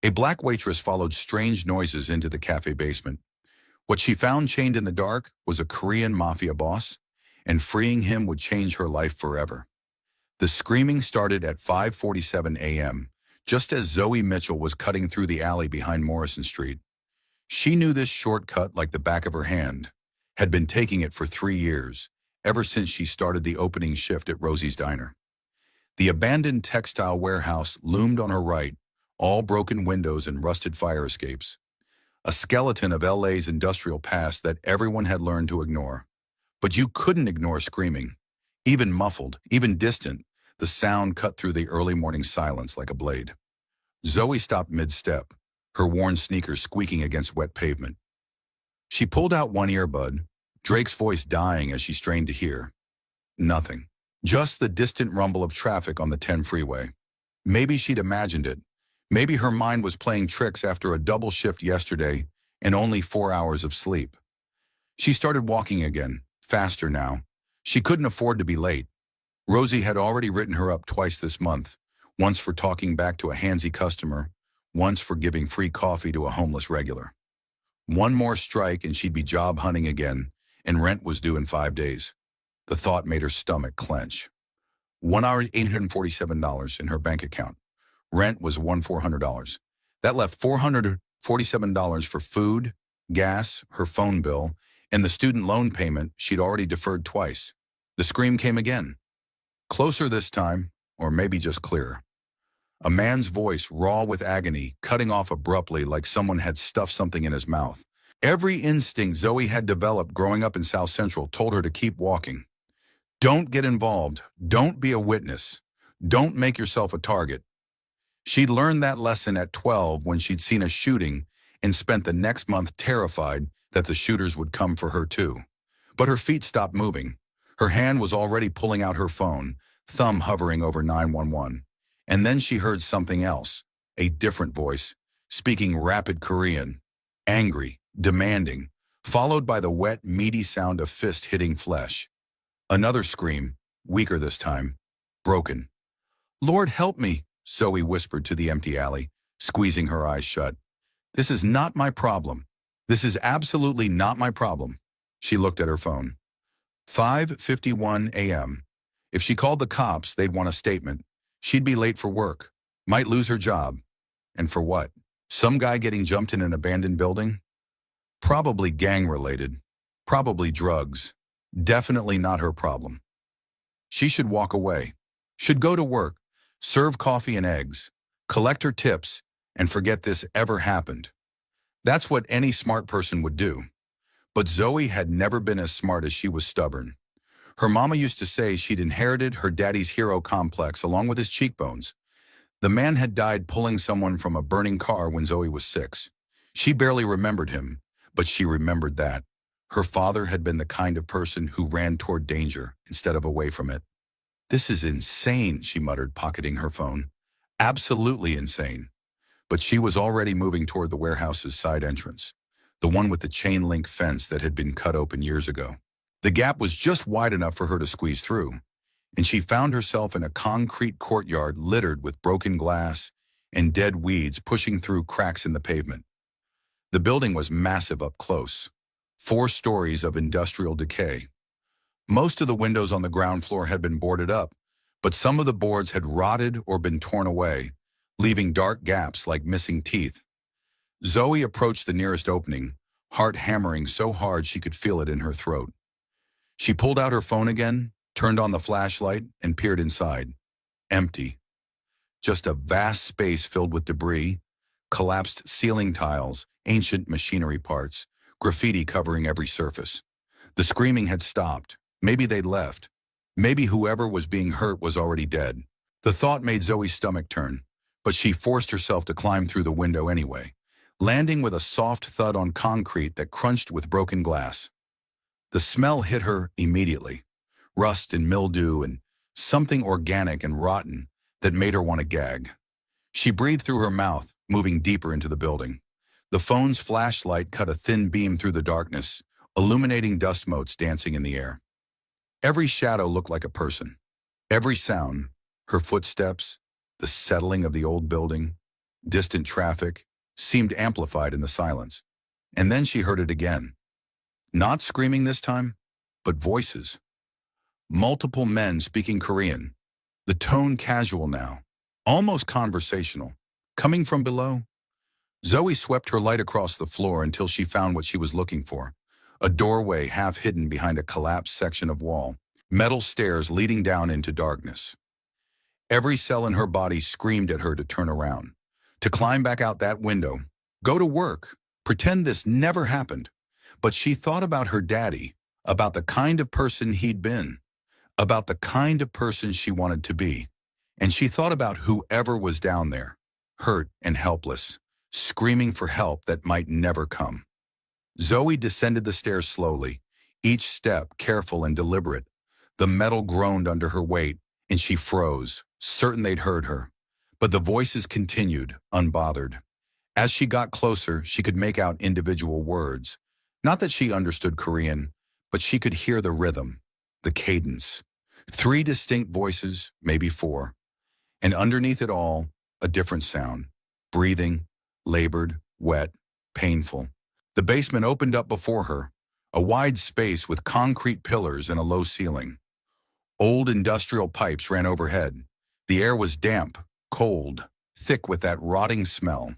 A black waitress followed strange noises into the cafe basement. What she found chained in the dark was a Korean mafia boss, and freeing him would change her life forever. The screaming started at 5:47 a.m., just as Zoe Mitchell was cutting through the alley behind Morrison Street. She knew this shortcut like the back of her hand, had been taking it for 3 years, ever since she started the opening shift at Rosie's Diner. The abandoned textile warehouse loomed on her right, all broken windows and rusted fire escapes. A skeleton of LA's industrial past that everyone had learned to ignore. But you couldn't ignore screaming. Even muffled, even distant, the sound cut through the early morning silence like a blade. Zoe stopped mid-step, her worn sneakers squeaking against wet pavement. She pulled out one earbud, Drake's voice dying as she strained to hear. Nothing. Just the distant rumble of traffic on the 10 freeway. Maybe she'd imagined it. Maybe her mind was playing tricks after a double shift yesterday and only 4 hours of sleep. She started walking again, faster now. She couldn't afford to be late. Rosie had already written her up twice this month, once for talking back to a handsy customer, once for giving free coffee to a homeless regular. One more strike and she'd be job hunting again, and rent was due in 5 days. The thought made her stomach clench. 1 hour, $847 in her bank account. Rent was $1,400. That left $447 for food, gas, her phone bill, and the student loan payment she'd already deferred twice. The scream came again. Closer this time, or maybe just clearer. A man's voice, raw with agony, cutting off abruptly like someone had stuffed something in his mouth. Every instinct Zoe had developed growing up in South Central told her to keep walking. Don't get involved. Don't be a witness. Don't make yourself a target. She'd learned that lesson at 12 when she'd seen a shooting and spent the next month terrified that the shooters would come for her too. But her feet stopped moving. Her hand was already pulling out her phone, thumb hovering over 911. And then she heard something else, a different voice, speaking rapid Korean, angry, demanding, followed by the wet, meaty sound of fist hitting flesh. Another scream, weaker this time, broken. "Lord help me," Zoe whispered to the empty alley, squeezing her eyes shut. "This is not my problem. This is absolutely not my problem." She looked at her phone. 5:51 a.m. If she called the cops, they'd want a statement. She'd be late for work, might lose her job. And for what? Some guy getting jumped in an abandoned building? Probably gang-related. Probably drugs. Definitely not her problem. She should walk away. Should go to work, serve coffee and eggs, collect her tips, and forget this ever happened. That's what any smart person would do. But Zoe had never been as smart as she was stubborn. Her mama used to say she'd inherited her daddy's hero complex along with his cheekbones. The man had died pulling someone from a burning car when Zoe was 6. She barely remembered him, but she remembered that. Her father had been the kind of person who ran toward danger instead of away from it. "This is insane," she muttered, pocketing her phone. Absolutely insane. But she was already moving toward the warehouse's side entrance, the one with the chain link fence that had been cut open years ago. The gap was just wide enough for her to squeeze through, and she found herself in a concrete courtyard littered with broken glass and dead weeds pushing through cracks in the pavement. The building was massive up close, 4 stories of industrial decay. Most of the windows on the ground floor had been boarded up, but some of the boards had rotted or been torn away, leaving dark gaps like missing teeth. Zoe approached the nearest opening, heart hammering so hard she could feel it in her throat. She pulled out her phone again, turned on the flashlight, and peered inside. Empty. Just a vast space filled with debris, collapsed ceiling tiles, ancient machinery parts, graffiti covering every surface. The screaming had stopped. Maybe they'd left. Maybe whoever was being hurt was already dead. The thought made Zoe's stomach turn, but she forced herself to climb through the window anyway, landing with a soft thud on concrete that crunched with broken glass. The smell hit her immediately, rust and mildew and something organic and rotten that made her want to gag. She breathed through her mouth, moving deeper into the building. The phone's flashlight cut a thin beam through the darkness, illuminating dust motes dancing in the air. Every shadow looked like a person. Every sound, her footsteps, the settling of the old building, distant traffic, seemed amplified in the silence. And then she heard it again. Not screaming this time, but voices. Multiple men speaking Korean. The tone casual now, almost conversational. Coming from below? Zoe swept her light across the floor until she found what she was looking for. A doorway half hidden behind a collapsed section of wall. Metal stairs leading down into darkness. Every cell in her body screamed at her to turn around. To climb back out that window. Go to work. Pretend this never happened. But she thought about her daddy, about the kind of person he'd been, about the kind of person she wanted to be. And she thought about whoever was down there, hurt and helpless, screaming for help that might never come. Zoe descended the stairs slowly, each step careful and deliberate. The metal groaned under her weight, and she froze, certain they'd heard her. But the voices continued, unbothered. As she got closer, she could make out individual words. Not that she understood Korean, but she could hear the rhythm, the cadence. 3 distinct voices, maybe 4. And underneath it all, a different sound. Breathing, labored, wet, painful. The basement opened up before her, a wide space with concrete pillars and a low ceiling. Old industrial pipes ran overhead. The air was damp, cold, thick with that rotting smell.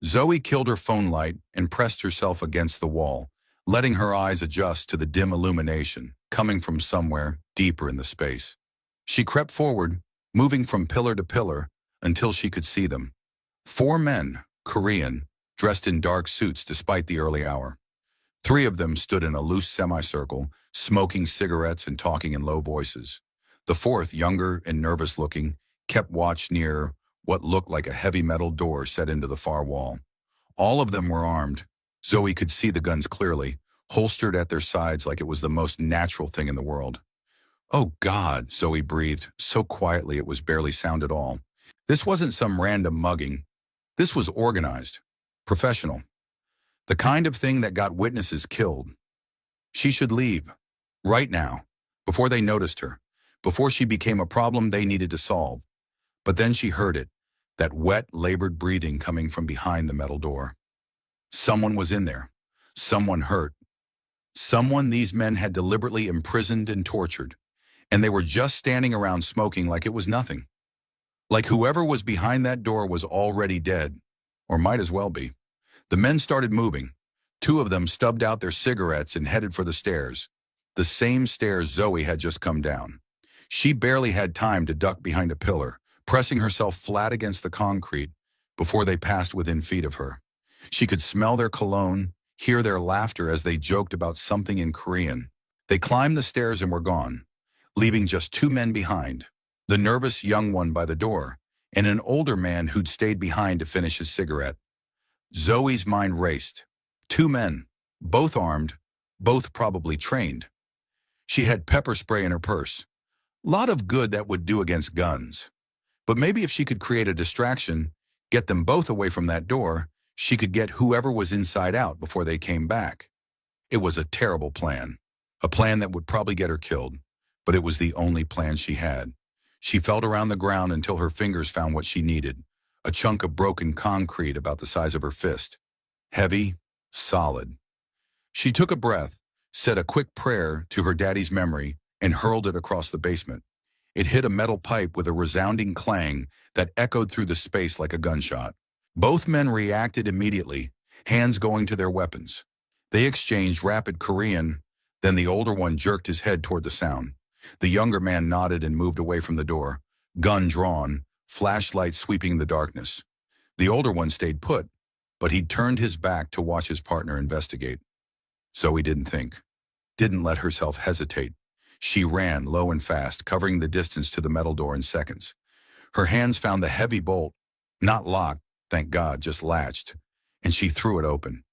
Zoe killed her phone light and pressed herself against the wall, letting her eyes adjust to the dim illumination coming from somewhere deeper in the space. She crept forward, moving from pillar to pillar until she could see them. 4 men, Korean, dressed in dark suits despite the early hour. 3 of them stood in a loose semicircle, smoking cigarettes and talking in low voices. The 4th, younger and nervous-looking, kept watch near what looked like a heavy metal door set into the far wall. All of them were armed. Zoe could see the guns clearly, holstered at their sides like it was the most natural thing in the world. "Oh God," Zoe breathed, so quietly it was barely sound at all. This wasn't some random mugging. This was organized, professional. The kind of thing that got witnesses killed. She should leave, right now, before they noticed her, before she became a problem they needed to solve. But then she heard it, that wet, labored breathing coming from behind the metal door. Someone was in there. Someone hurt. Someone these men had deliberately imprisoned and tortured. And they were just standing around smoking like it was nothing. Like whoever was behind that door was already dead, or might as well be. The men started moving. 2 of them stubbed out their cigarettes and headed for the stairs. The same stairs Zoe had just come down. She barely had time to duck behind a pillar, pressing herself flat against the concrete before they passed within feet of her. She could smell their cologne, hear their laughter as they joked about something in Korean. They climbed the stairs and were gone, leaving just 2 men behind, the nervous young one by the door, and an older man who'd stayed behind to finish his cigarette. Zoe's mind raced. 2 men, both armed, both probably trained. She had pepper spray in her purse. Lot of good that would do against guns. But maybe if she could create a distraction, get them both away from that door, she could get whoever was inside out before they came back. It was a terrible plan. A plan that would probably get her killed. But it was the only plan she had. She felt around the ground until her fingers found what she needed. A chunk of broken concrete about the size of her fist. Heavy, solid. She took a breath, said a quick prayer to her daddy's memory, and hurled it across the basement. It hit a metal pipe with a resounding clang that echoed through the space like a gunshot. Both men reacted immediately, hands going to their weapons. They exchanged rapid Korean, then the older one jerked his head toward the sound. The younger man nodded and moved away from the door, gun drawn, flashlight sweeping the darkness. The older one stayed put, but he'd turned his back to watch his partner investigate. Zoe didn't think, didn't let herself hesitate. She ran low and fast, covering the distance to the metal door in seconds. Her hands found the heavy bolt, not locked, thank God, just latched, and she threw it open.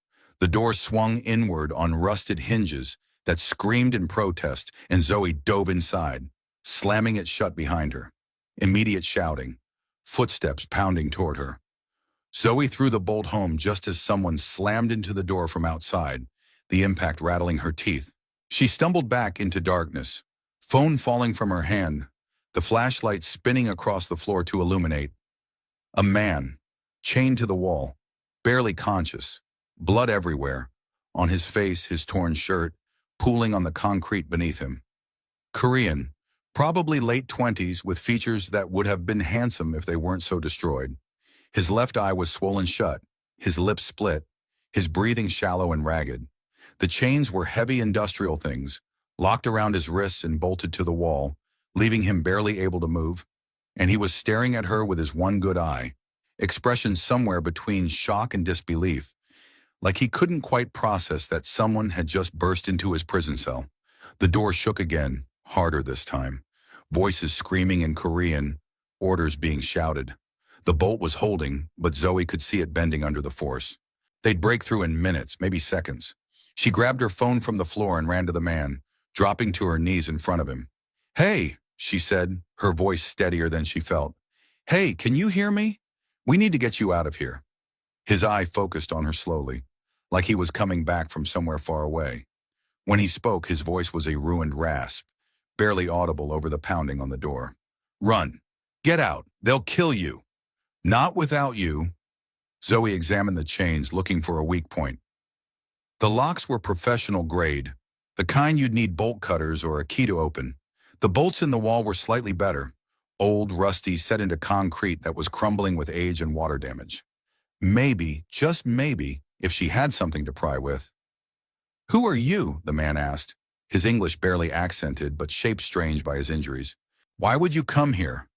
The door swung inward on rusted hinges that screamed in protest, and Zoe dove inside, slamming it shut behind her. Immediate shouting, footsteps pounding toward her. Zoe threw the bolt home just as someone slammed into the door from outside, the impact rattling her teeth. She stumbled back into darkness, phone falling from her hand, the flashlight spinning across the floor to illuminate. A man, chained to the wall, barely conscious, blood everywhere, on his face, his torn shirt, pooling on the concrete beneath him. Korean, probably late 20s with features that would have been handsome if they weren't so destroyed. His left eye was swollen shut, his lips split, his breathing shallow and ragged. The chains were heavy industrial things, locked around his wrists and bolted to the wall, leaving him barely able to move. And he was staring at her with his one good eye, expression somewhere between shock and disbelief, like he couldn't quite process that someone had just burst into his prison cell. The door shook again, harder this time. Voices screaming in Korean, orders being shouted. The bolt was holding, but Zoe could see it bending under the force. They'd break through in minutes, maybe seconds. She grabbed her phone from the floor and ran to the man, dropping to her knees in front of him. "Hey," she said, her voice steadier than she felt. "Hey, can you hear me? We need to get you out of here." His eye focused on her slowly, like he was coming back from somewhere far away. When he spoke, his voice was a ruined rasp, barely audible over the pounding on the door. "Run. Get out. They'll kill you." "Not without you." Zoe examined the chains, looking for a weak point. The locks were professional grade, the kind you'd need bolt cutters or a key to open. The bolts in the wall were slightly better, old, rusty, set into concrete that was crumbling with age and water damage. Maybe, just maybe, if she had something to pry with. "Who are you?" the man asked, his English barely accented but shaped strange by his injuries. "Why would you come here?"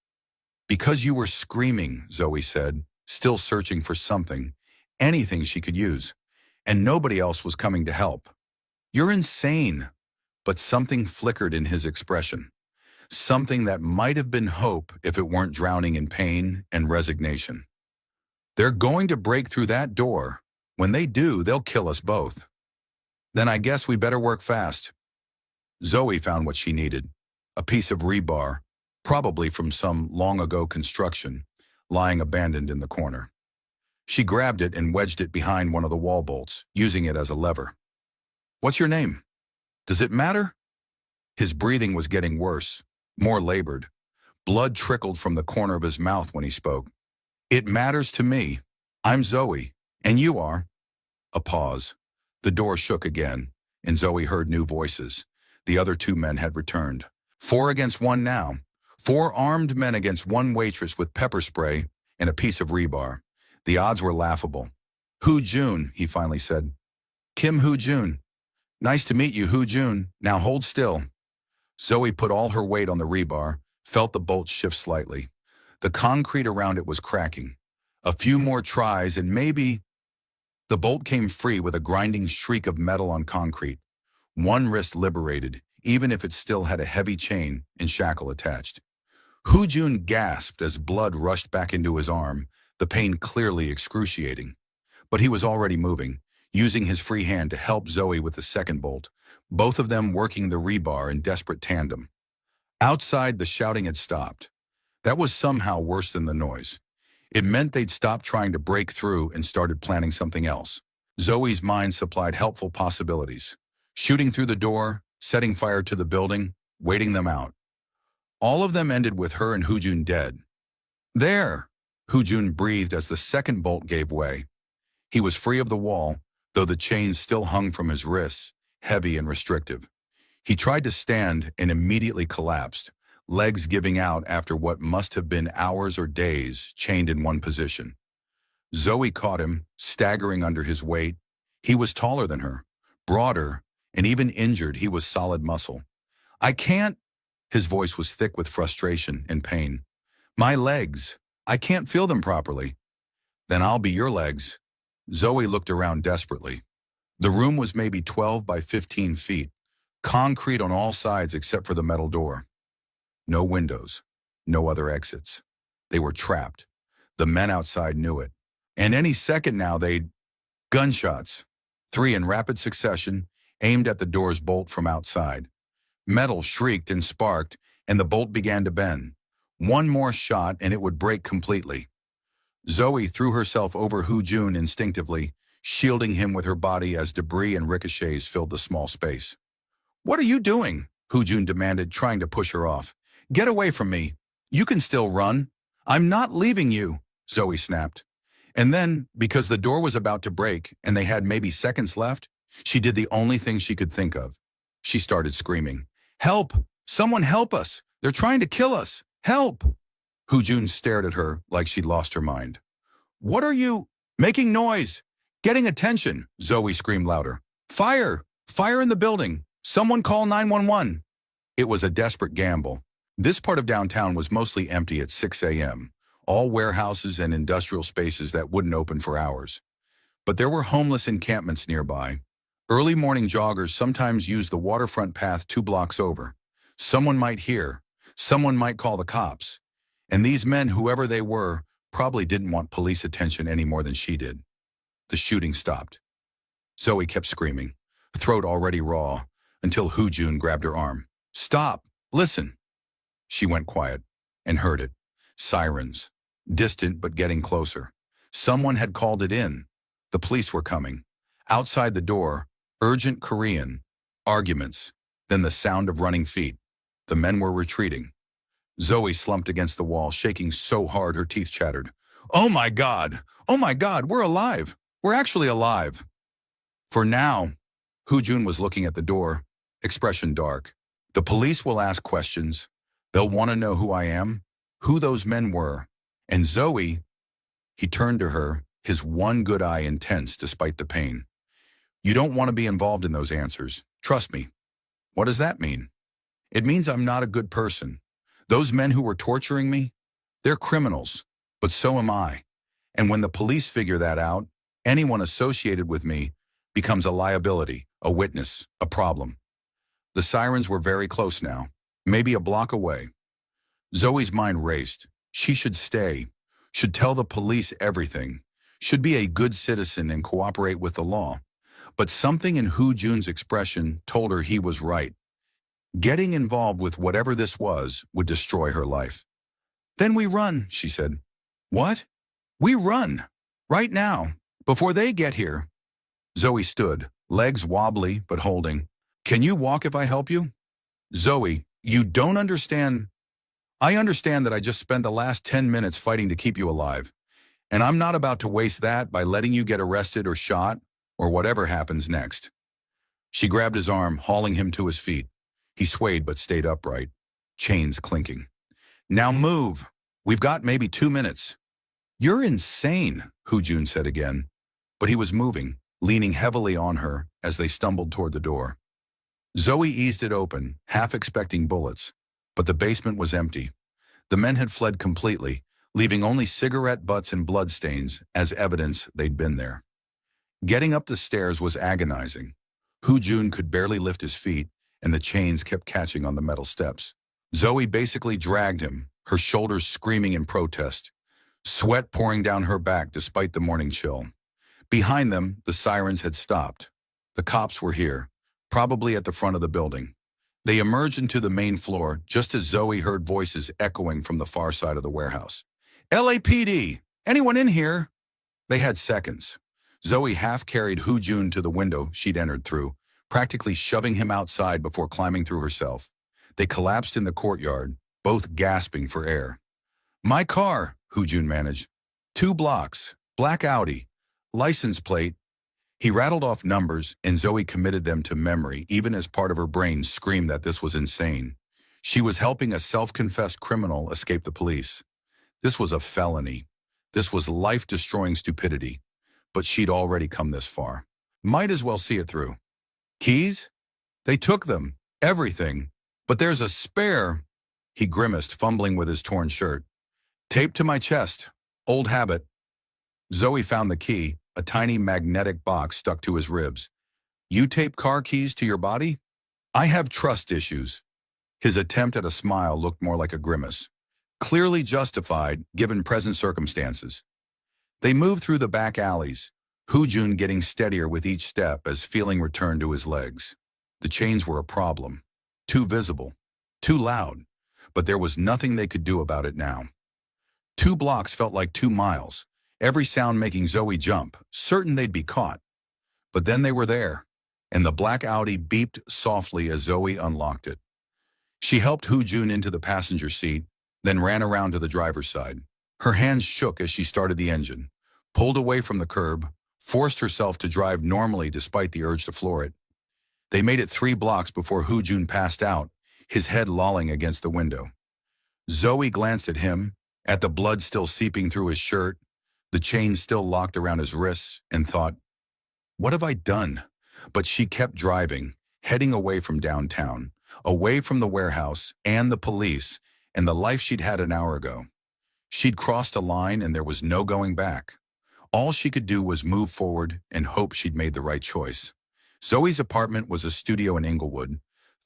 "Because you were screaming," Zoe said, still searching for something, anything she could use, and nobody else was coming to help. "You're insane." But something flickered in his expression, something that might have been hope if it weren't drowning in pain and resignation. "They're going to break through that door. When they do, they'll kill us both." "Then I guess we better work fast." Zoe found what she needed, a piece of rebar, probably from some long-ago construction, lying abandoned in the corner. She grabbed it and wedged it behind one of the wall bolts, using it as a lever. "What's your name?" "Does it matter?" His breathing was getting worse, more labored. Blood trickled from the corner of his mouth when he spoke. "It matters to me. I'm Zoe, and you are." A pause. The door shook again, and Zoe heard new voices. The other two men had returned. 4 against 1 now. 4 armed men against one waitress with pepper spray and a piece of rebar. The odds were laughable. "Hu Jun," he finally said. "Kim Hu Jun." "Nice to meet you, Hu Jun. Now hold still." Zoe put all her weight on the rebar, felt the bolt shift slightly. The concrete around it was cracking. A few more tries and maybe... The bolt came free with a grinding shriek of metal on concrete. One wrist liberated, even if it still had a heavy chain and shackle attached. Hu Jun gasped as blood rushed back into his arm, the pain clearly excruciating. But he was already moving, using his free hand to help Zoe with the second bolt, both of them working the rebar in desperate tandem. Outside, the shouting had stopped. That was somehow worse than the noise. It meant they'd stopped trying to break through and started planning something else. Zoe's mind supplied helpful possibilities. Shooting through the door, setting fire to the building, waiting them out. All of them ended with her and Hu Jun dead. "There!" Hu Jun breathed as the second bolt gave way. He was free of the wall, though the chains still hung from his wrists, heavy and restrictive. He tried to stand and immediately collapsed, legs giving out after what must have been hours or days chained in one position. Zoe caught him, staggering under his weight. He was taller than her, broader, and even injured he was solid muscle. "I can't..." His voice was thick with frustration and pain. "My legs. I can't feel them properly." "Then I'll be your legs." Zoe looked around desperately. The room was maybe 12 by 15 feet, concrete on all sides except for the metal door. No windows, no other exits. They were trapped. The men outside knew it. And any second now they'd... Gunshots, 3 in rapid succession, aimed at the door's bolt from outside. Metal shrieked and sparked, and the bolt began to bend. One more shot and it would break completely. Zoe threw herself over Hu Jun instinctively, shielding him with her body as debris and ricochets filled the small space. "What are you doing?" Hu Jun demanded, trying to push her off. "Get away from me. You can still run." "I'm not leaving you," Zoe snapped. And then, because the door was about to break and they had maybe seconds left, she did the only thing she could think of. She started screaming, "Help! Someone help us! They're trying to kill us! Help!" Jun stared at her like she'd lost her mind. "What are you? Making noise! Getting attention!" Zoe screamed louder. "Fire! Fire in the building! Someone call 911!" It was a desperate gamble. This part of downtown was mostly empty at 6 a.m., all warehouses and industrial spaces that wouldn't open for hours. But there were homeless encampments nearby. Early morning joggers sometimes used the waterfront path 2 blocks over. Someone might hear. Someone might call the cops. And these men, whoever they were, probably didn't want police attention any more than she did. The shooting stopped. Zoe kept screaming, throat already raw, until Jun grabbed her arm. "Stop! Listen!" She went quiet and heard it. Sirens. Distant but getting closer. Someone had called it in. The police were coming. Outside the door, urgent Korean. Arguments. Then the sound of running feet. The men were retreating. Zoe slumped against the wall, shaking so hard her teeth chattered. "Oh my God! Oh my God, we're alive! We're actually alive!" For now, Jun was looking at the door, expression dark. "The police will ask questions. They'll want to know who I am, who those men were. And Zoe," he turned to her, his one good eye intense despite the pain. "You don't want to be involved in those answers. Trust me." "What does that mean?" "It means I'm not a good person. Those men who were torturing me, they're criminals, but so am I. And when the police figure that out, anyone associated with me becomes a liability, a witness, a problem." The sirens were very close now, maybe a block away. Zoe's mind raced. She should stay, should tell the police everything, should be a good citizen and cooperate with the law. But something in Jun's expression told her he was right. Getting involved with whatever this was would destroy her life. "Then we run," she said. "What?" "We run. Right now. Before they get here." Zoe stood, legs wobbly but holding. "Can you walk if I help you?" "Zoe, you don't understand." "I understand that I just spent the last 10 minutes fighting to keep you alive. And I'm not about to waste that by letting you get arrested or shot or whatever happens next." She grabbed his arm, hauling him to his feet. He swayed but stayed upright, chains clinking. "Now move. We've got maybe 2 minutes." "You're insane," Jun said again. But he was moving, leaning heavily on her as they stumbled toward the door. Zoe eased it open, half expecting bullets. But the basement was empty. The men had fled completely, leaving only cigarette butts and bloodstains as evidence they'd been there. Getting up the stairs was agonizing. Jun could barely lift his feet, and the chains kept catching on the metal steps. Zoe basically dragged him, her shoulders screaming in protest, sweat pouring down her back despite the morning chill. Behind them, the sirens had stopped. The cops were here, probably at the front of the building. They emerged into the main floor just as Zoe heard voices echoing from the far side of the warehouse. "LAPD! Anyone in here?" They had seconds. Zoe half-carried Jun to the window she'd entered through, practically shoving him outside before climbing through herself. They collapsed in the courtyard, both gasping for air. "My car," Jun managed. 2 blocks, black Audi, license plate." He rattled off numbers, and Zoe committed them to memory, even as part of her brain screamed that this was insane. She was helping a self-confessed criminal escape the police. This was a felony. This was life-destroying stupidity. But she'd already come this far. Might as well see it through. "Keys? They took them. Everything. But there's a spare." He grimaced, fumbling with his torn shirt. "Taped to my chest. Old habit." Zoe found the key, a tiny magnetic box stuck to his ribs. "You tape car keys to your body?" "I have trust issues." His attempt at a smile looked more like a grimace. Clearly justified, given present circumstances. They moved through the back alleys, Jun getting steadier with each step as feeling returned to his legs. The chains were a problem. Too visible. Too loud. But there was nothing they could do about it now. 2 blocks felt like 2 miles. Every sound making Zoe jump, certain they'd be caught. But then they were there, and the black Audi beeped softly as Zoe unlocked it. She helped Jun into the passenger seat, then ran around to the driver's side. Her hands shook as she started the engine, pulled away from the curb, forced herself to drive normally despite the urge to floor it. They made it 3 blocks before Jun passed out, his head lolling against the window. Zoe glanced at him, at the blood still seeping through his shirt, the chains still locked around his wrists, and thought, "What have I done?" But she kept driving, heading away from downtown, away from the warehouse and the police and the life she'd had an hour ago. She'd crossed a line and there was no going back. All she could do was move forward and hope she'd made the right choice. Zoe's apartment was a studio in Inglewood,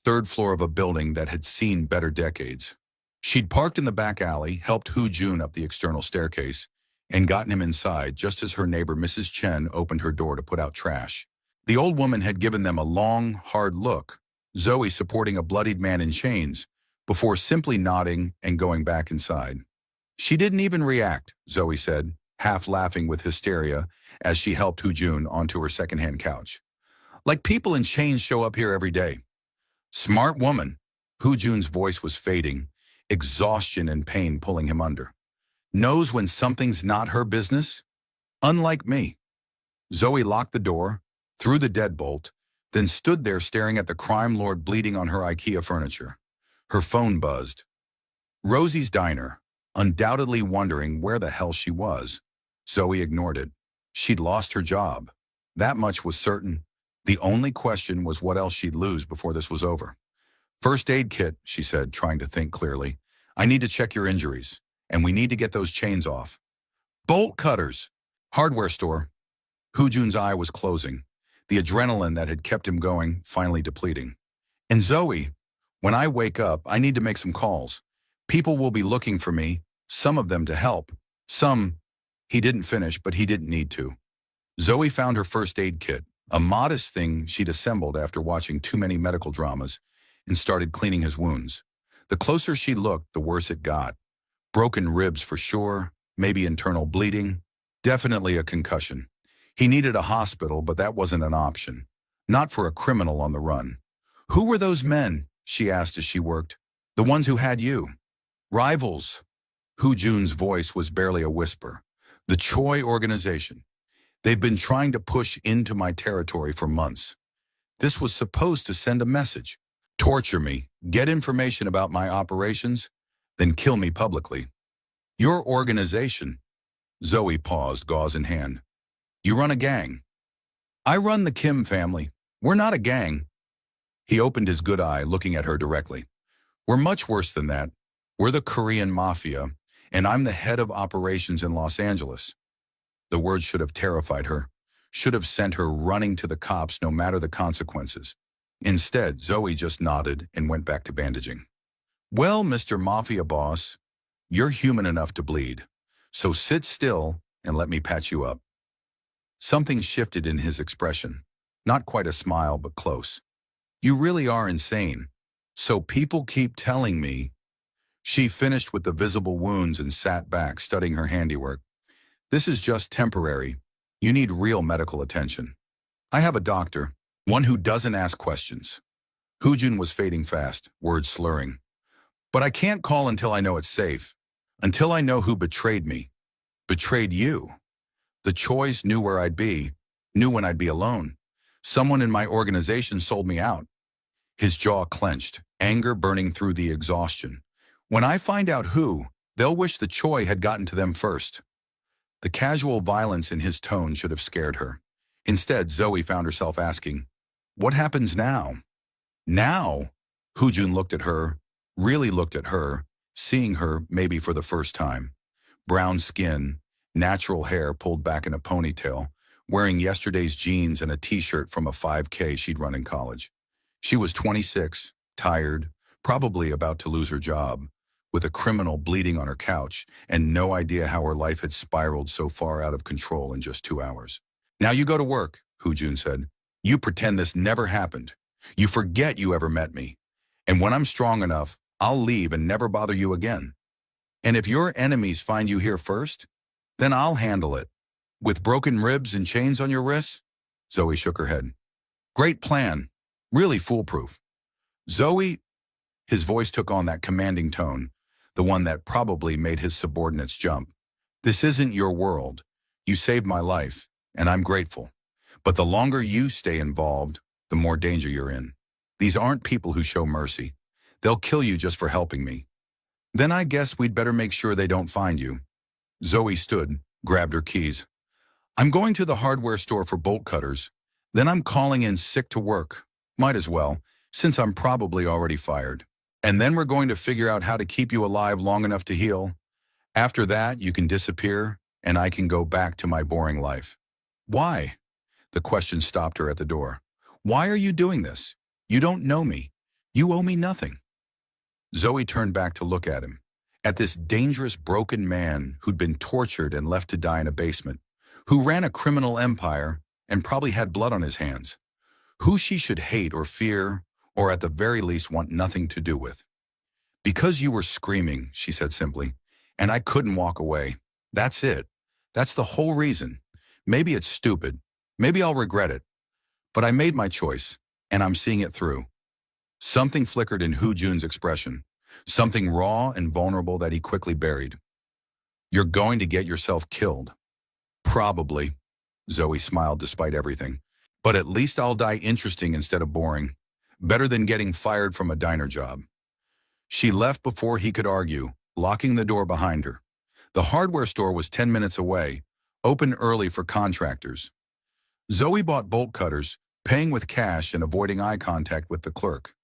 third floor of a building that had seen better decades. She'd parked in the back alley, helped Jun up the external staircase, and gotten him inside just as her neighbor Mrs. Chen opened her door to put out trash. The old woman had given them a long, hard look, Zoe supporting a bloodied man in chains, before simply nodding and going back inside. "She didn't even react," Zoe said, half laughing with hysteria as she helped Jun onto her secondhand couch. "Like people in chains show up here every day." "Smart woman." Jun's voice was fading, exhaustion and pain pulling him under. "Knows when something's not her business? Unlike me." Zoe locked the door, threw the deadbolt, then stood there staring at the crime lord bleeding on her IKEA furniture. Her phone buzzed. Rosie's Diner, undoubtedly wondering where the hell she was. Zoe ignored it. She'd lost her job. That much was certain. The only question was what else she'd lose before this was over. "First aid kit," she said, trying to think clearly. "I need to check your injuries, and we need to get those chains off." "Bolt cutters." "Hardware store." Jun's eye was closing, the adrenaline that had kept him going finally depleting. "And Zoe, when I wake up, I need to make some calls. People will be looking for me, some of them to help. Some—" He didn't finish, but he didn't need to. Zoe found her first aid kit, a modest thing she'd assembled after watching too many medical dramas, and started cleaning his wounds. The closer she looked, the worse it got. Broken ribs for sure, maybe internal bleeding, definitely a concussion. He needed a hospital, but that wasn't an option. Not for a criminal on the run. "Who were those men?" she asked as she worked. "The ones who had you." "Rivals." Jun's voice was barely a whisper. "The Choi organization. They've been trying to push into my territory for months. This was supposed to send a message. Torture me, get information about my operations, then kill me publicly." "Your organization?" Zoe paused, gauze in hand. "You run a gang." "I run the Kim family. We're not a gang." He opened his good eye, looking at her directly. "We're much worse than that. We're the Korean Mafia, and I'm the head of operations in Los Angeles." The words should have terrified her, should have sent her running to the cops no matter the consequences. Instead, Zoe just nodded and went back to bandaging. "Well, Mr. Mafia boss, you're human enough to bleed. So sit still and let me patch you up." Something shifted in his expression. Not quite a smile, but close. "You really are insane. So people keep telling me." She finished with the visible wounds and sat back, studying her handiwork. "This is just temporary. You need real medical attention. I have a doctor, one who doesn't ask questions." Jun was fading fast, words slurring. "But I can't call until I know it's safe. Until I know who betrayed me." "Betrayed you?" "The Choi's knew where I'd be, knew when I'd be alone. Someone in my organization sold me out." His jaw clenched, anger burning through the exhaustion. "When I find out who, they'll wish the Choi had gotten to them first." The casual violence in his tone should have scared her. Instead, Zoe found herself asking, "What happens now?" "Now?" Jun looked at her, really looked at her, seeing her maybe for the first time. Brown skin, natural hair pulled back in a ponytail, wearing yesterday's jeans and a t-shirt from a 5K she'd run in college. She was 26, tired, probably about to lose her job, with a criminal bleeding on her couch, and no idea how her life had spiraled so far out of control in just 2 hours. "Now you go to work," Jun said. "You pretend this never happened. You forget you ever met me. And when I'm strong enough, I'll leave and never bother you again. And if your enemies find you here first, then I'll handle it. With broken ribs and chains on your wrists?" Zoe shook her head. "Great plan. Really foolproof." "Zoe," his voice took on that commanding tone, the one that probably made his subordinates jump. "This isn't your world. You saved my life, and I'm grateful. But the longer you stay involved, the more danger you're in. These aren't people who show mercy. They'll kill you just for helping me. Then I guess we'd better make sure they don't find you. Zoe stood, grabbed her keys. I'm going to the hardware store for bolt cutters. Then I'm calling in sick to work. Might as well, since I'm probably already fired. And then we're going to figure out how to keep you alive long enough to heal. After that, you can disappear, and I can go back to my boring life. Why? The question stopped her at the door. Why are you doing this? You don't know me. You owe me nothing. Zoe turned back to look at him, at this dangerous, broken man who'd been tortured and left to die in a basement, who ran a criminal empire and probably had blood on his hands, who she should hate or fear, or at the very least want nothing to do with. Because you were screaming, she said simply, and I couldn't walk away. That's it. That's the whole reason. Maybe it's stupid. Maybe I'll regret it. But I made my choice, and I'm seeing it through. Something flickered in Hu Jun's expression, something raw and vulnerable that he quickly buried. You're going to get yourself killed. Probably. Zoe smiled despite everything. But at least I'll die interesting instead of boring. Better than getting fired from a diner job. She left before he could argue, locking the door behind her. The hardware store was 10 minutes away, open early for contractors. Zoe bought bolt cutters, paying with cash and avoiding eye contact with the clerk.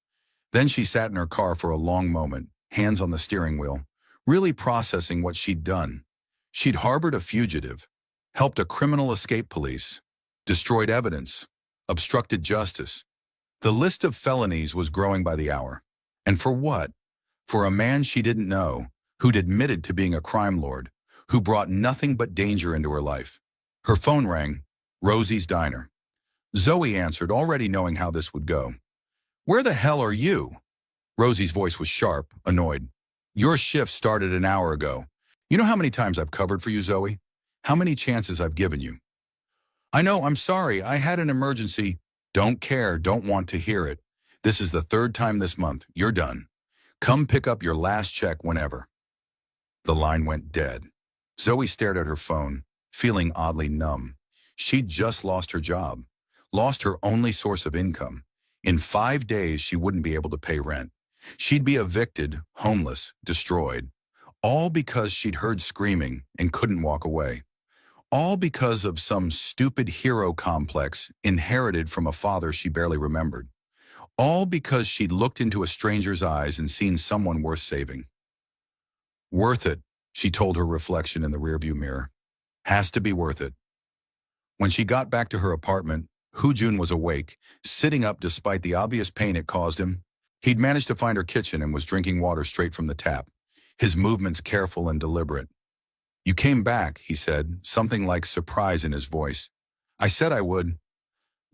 Then she sat in her car for a long moment, hands on the steering wheel, really processing what she'd done. She'd harbored a fugitive, helped a criminal escape police, destroyed evidence, obstructed justice. The list of felonies was growing by the hour. And for what? For a man she didn't know, who'd admitted to being a crime lord, who brought nothing but danger into her life. Her phone rang, Rosie's Diner. Zoe answered, already knowing how this would go. Where the hell are you? Rosie's voice was sharp, annoyed. Your shift started an hour ago. You know how many times I've covered for you, Zoe? How many chances I've given you? I know, I'm sorry, I had an emergency. Don't care, don't want to hear it. This is the third time this month. You're done. Come pick up your last check whenever. The line went dead. Zoe stared at her phone, feeling oddly numb. She'd just lost her job, lost her only source of income. In 5 days, she wouldn't be able to pay rent. She'd be evicted, homeless, destroyed. All because she'd heard screaming and couldn't walk away. All because of some stupid hero complex inherited from a father she barely remembered. All because she'd looked into a stranger's eyes and seen someone worth saving. Worth it, she told her reflection in the rearview mirror. Has to be worth it. When she got back to her apartment, Hu Jun was awake, sitting up despite the obvious pain it caused him. He'd managed to find her kitchen and was drinking water straight from the tap, his movements careful and deliberate. You came back, he said, something like surprise in his voice. I said I would.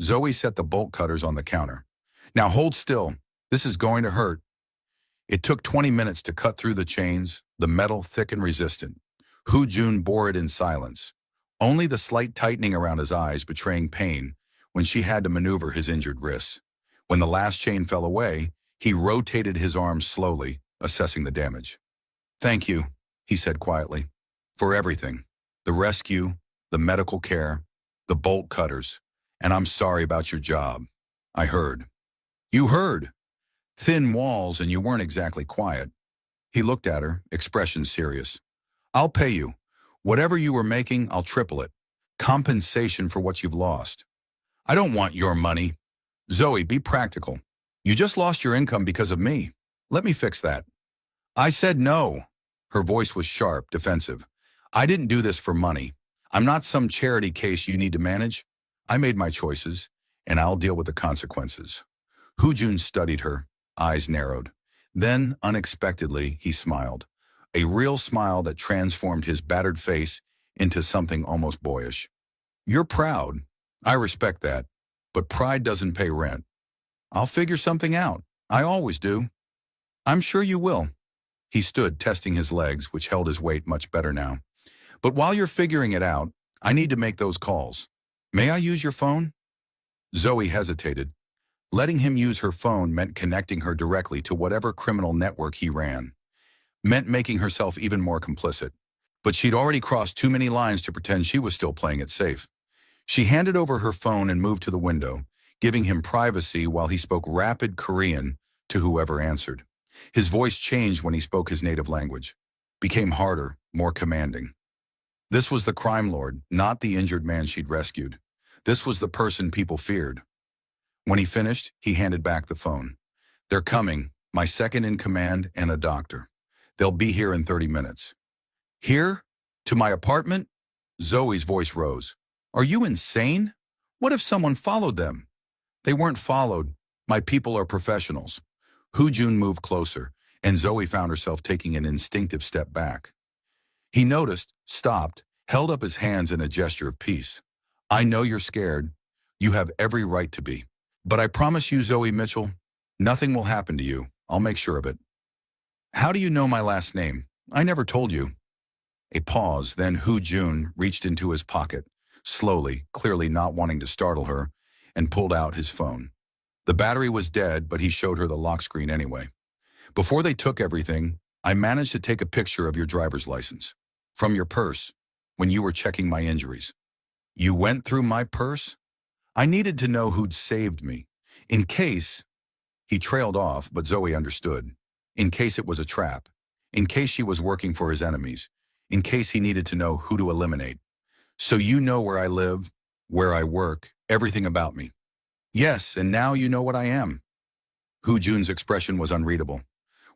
Zoe set the bolt cutters on the counter. Now hold still. This is going to hurt. It took 20 minutes to cut through the chains, the metal thick and resistant. Hu Jun bore it in silence, only the slight tightening around his eyes betraying pain when she had to maneuver his injured wrists. When the last chain fell away, he rotated his arms slowly, assessing the damage. Thank you, he said quietly, for everything. The rescue, the medical care, the bolt cutters, and I'm sorry about your job. I heard. You heard. Thin walls and you weren't exactly quiet. He looked at her, expression serious. I'll pay you. Whatever you were making, I'll triple it. Compensation for what you've lost. I don't want your money. Zoe, be practical. You just lost your income because of me. Let me fix that. I said no. Her voice was sharp, defensive. I didn't do this for money. I'm not some charity case you need to manage. I made my choices, and I'll deal with the consequences. Hu Jun studied her, eyes narrowed. Then, unexpectedly, he smiled. A real smile that transformed his battered face into something almost boyish. You're proud. I respect that. But pride doesn't pay rent. I'll figure something out. I always do. I'm sure you will. He stood, testing his legs, which held his weight much better now. But while you're figuring it out, I need to make those calls. May I use your phone? Zoe hesitated. Letting him use her phone meant connecting her directly to whatever criminal network he ran. Meant making herself even more complicit. But she'd already crossed too many lines to pretend she was still playing it safe. She handed over her phone and moved to the window, giving him privacy while he spoke rapid Korean to whoever answered. His voice changed when he spoke his native language, became harder, more commanding. This was the crime lord, not the injured man she'd rescued. This was the person people feared. When he finished, he handed back the phone. "They're coming, my second in command and a doctor. They'll be here in 30 minutes. Here? To my apartment?" Zoe's voice rose. "Are you insane? What if someone followed them?" "They weren't followed. My people are professionals." Jun moved closer, and Zoe found herself taking an instinctive step back. He noticed, stopped, held up his hands in a gesture of peace. "I know you're scared. You have every right to be. But I promise you, Zoe Mitchell, nothing will happen to you. I'll make sure of it." "How do you know my last name? I never told you." A pause, then Jun reached into his pocket, slowly, clearly not wanting to startle her, and pulled out his phone. The battery was dead, but he showed her the lock screen anyway. "Before they took everything, I managed to take a picture of your driver's license. From your purse, when you were checking my injuries." "You went through my purse?" "I needed to know who'd saved me. In case..." He trailed off, but Zoe understood. In case it was a trap. In case she was working for his enemies. In case he needed to know who to eliminate. "So you know where I live, where I work, everything about me." "Yes, and now you know what I am." Jun's expression was unreadable.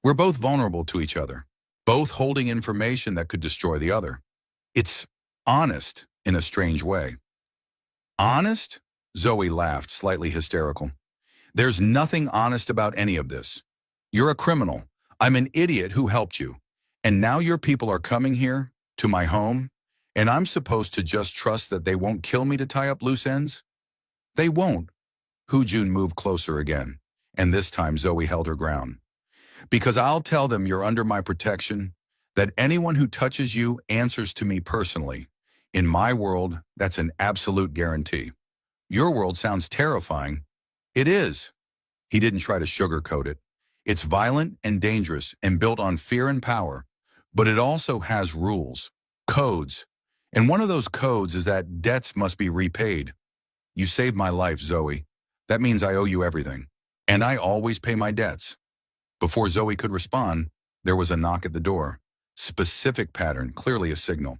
"We're both vulnerable to each other, both holding information that could destroy the other. It's honest in a strange way." "Honest?" Zoe laughed, slightly hysterical. "There's nothing honest about any of this. You're a criminal. I'm an idiot who helped you. And now your people are coming here, to my home, and I'm supposed to just trust that they won't kill me to tie up loose ends?" "They won't." Jun moved closer again, and this time Zoe held her ground. "Because I'll tell them you're under my protection, that anyone who touches you answers to me personally. In my world, that's an absolute guarantee." "Your world sounds terrifying." "It is." He didn't try to sugarcoat it. "It's violent and dangerous and built on fear and power, but it also has rules, codes. And one of those codes is that debts must be repaid. You saved my life, Zoe. That means I owe you everything. And I always pay my debts." Before Zoe could respond, there was a knock at the door. Specific pattern, clearly a signal.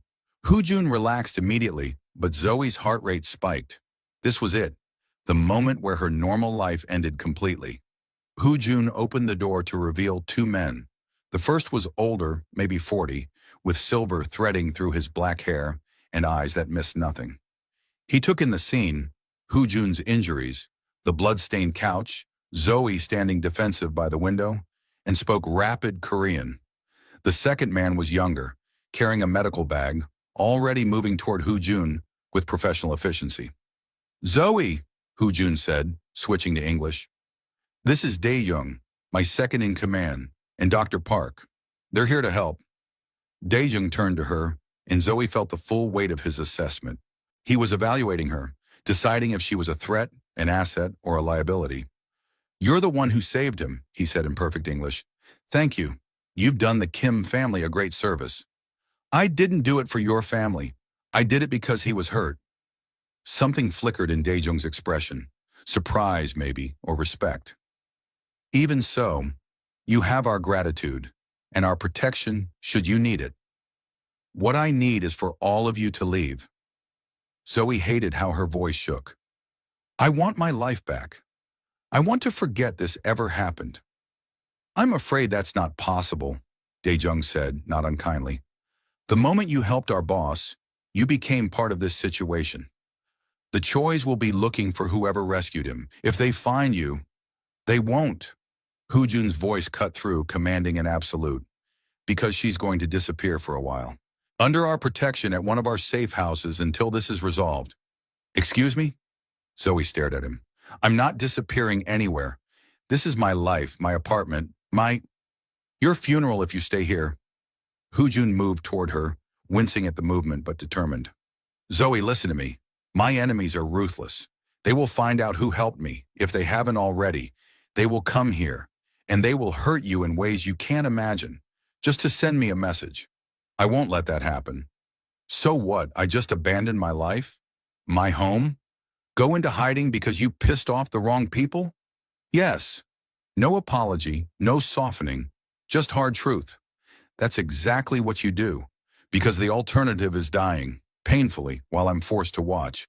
Jun relaxed immediately, but Zoe's heart rate spiked. This was it, the moment where her normal life ended completely. Jun opened the door to reveal two men. The first was older, maybe 40, with silver threading through his black hair and eyes that missed nothing. He took in the scene, Jun's injuries, the blood-stained couch, Zoe standing defensive by the window, and spoke rapid Korean. The second man was younger, carrying a medical bag, already moving toward Jun with professional efficiency. "Zoe," Jun said, switching to English. "This is Dae-jung, my second in command, and Dr. Park. They're here to help." Dae-jung turned to her, and Zoe felt the full weight of his assessment. He was evaluating her, deciding if she was a threat, an asset, or a liability. "You're the one who saved him," he said in perfect English. "Thank you. You've done the Kim family a great service." "I didn't do it for your family. I did it because he was hurt." Something flickered in Dae-jung's expression. Surprise, maybe, or respect. "Even so, you have our gratitude, and our protection should you need it. What I need is for all of you to leave." Zoe hated how her voice shook. "I want my life back. I want to forget this ever happened." "I'm afraid that's not possible," Dae-jung said, not unkindly. "The moment you helped our boss, you became part of this situation. The Choi's will be looking for whoever rescued him. If they find you, they won't." Jun's voice cut through, commanding and absolute. "Because she's going to disappear for a while. Under our protection at one of our safe houses until this is resolved." "Excuse me?" Zoe stared at him. "I'm not disappearing anywhere. This is my life, my apartment, your funeral if you stay here." Jun moved toward her, wincing at the movement but determined. "Zoe, listen to me. My enemies are ruthless. They will find out who helped me. If they haven't already, they will come here, and they will hurt you in ways you can't imagine, just to send me a message." I won't let that happen. So what? I just abandoned my life? My home? Go into hiding because you pissed off the wrong people? Yes. No apology, no softening, just hard truth. That's exactly what you do. Because the alternative is dying, painfully, while I'm forced to watch.